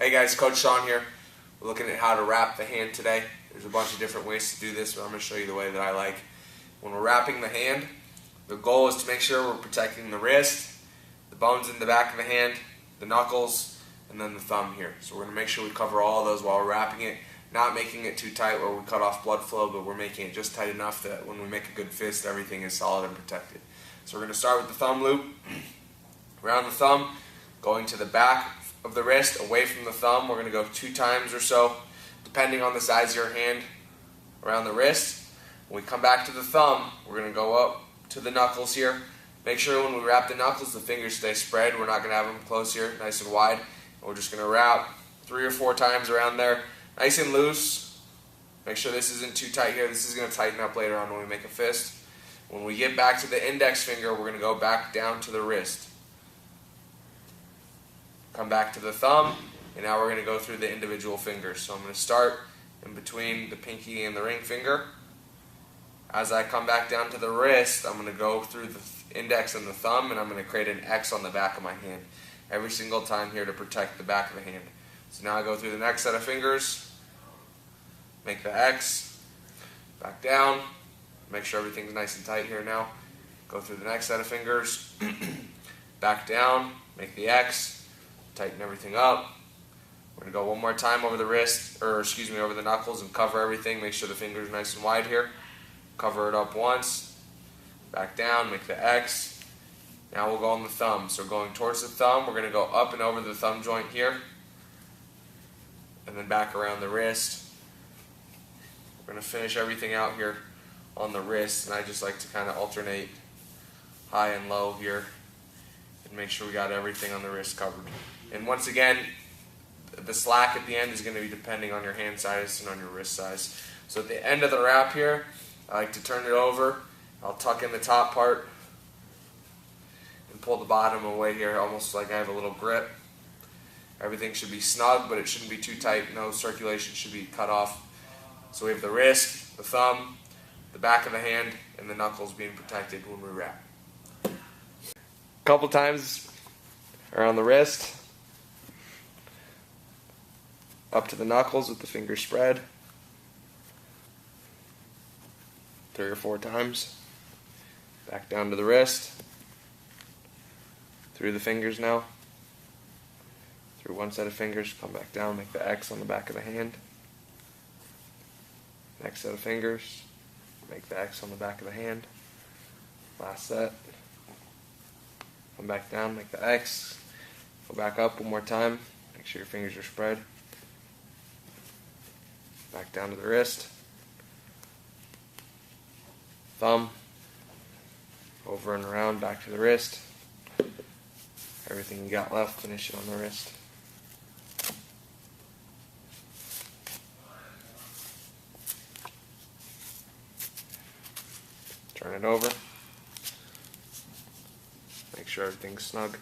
Hey guys, Coach Sean here. We're looking at how to wrap the hand today. There's a bunch of different ways to do this, but I'm going to show you the way that I like. When we're wrapping the hand, the goal is to make sure we're protecting the wrist, the bones in the back of the hand, the knuckles, and then the thumb here. So we're going to make sure we cover all of those while we're wrapping it, not making it too tight where we cut off blood flow, but we're making it just tight enough that when we make a good fist, everything is solid and protected. So we're going to start with the thumb loop. Around the thumb, going to the back of the wrist, away from the thumb. We're going to go 2 times or so, depending on the size of your hand, around the wrist. When we come back to the thumb, we're going to go up to the knuckles here. Make sure when we wrap the knuckles, the fingers stay spread. We're not going to have them close here, nice and wide. And we're just going to wrap 3 or 4 times around there, nice and loose. Make sure this isn't too tight here. This is going to tighten up later on when we make a fist. When we get back to the index finger, we're going to go back down to the wrist. Come back to the thumb, and now we're going to go through the individual fingers. So I'm going to start in between the pinky and the ring finger. As I come back down to the wrist, I'm going to go through the index and the thumb, and I'm going to create an X on the back of my hand every single time here to protect the back of the hand. So now I go through the next set of fingers, make the X, back down, make sure everything's nice and tight here now. Go through the next set of fingers, back down, make the X, tighten everything up. We're going to go one more time over the wrist, over the knuckles, and cover everything. Make sure the fingers are nice and wide here. Cover it up once, back down, make the X. Now we'll go on the thumb. So going towards the thumb, we're going to go up and over the thumb joint here, and then back around the wrist. We're going to finish everything out here on the wrist, and I just like to kind of alternate high and low here and make sure we got everything on the wrist covered. And once again, the slack at the end is going to be depending on your hand size and on your wrist size. So at the end of the wrap here, I like to turn it over. I'll tuck in the top part and pull the bottom away here, almost like I have a little grip. Everything should be snug, but it shouldn't be too tight. No circulation should be cut off. So we have the wrist, the thumb, the back of the hand, and the knuckles being protected when we wrap. A couple times around the wrist, up to the knuckles with the fingers spread. 3 or 4 times. Back down to the wrist. Through the fingers now. Through one set of fingers, come back down, make the X on the back of the hand. Next set of fingers, make the X on the back of the hand. Last set. Come back down, make the X. Go back up one more time. Make sure your fingers are spread. Back down to the wrist. Thumb. Over and around, back to the wrist. Everything you got left, finish it on the wrist. Turn it over. Make sure everything's snug.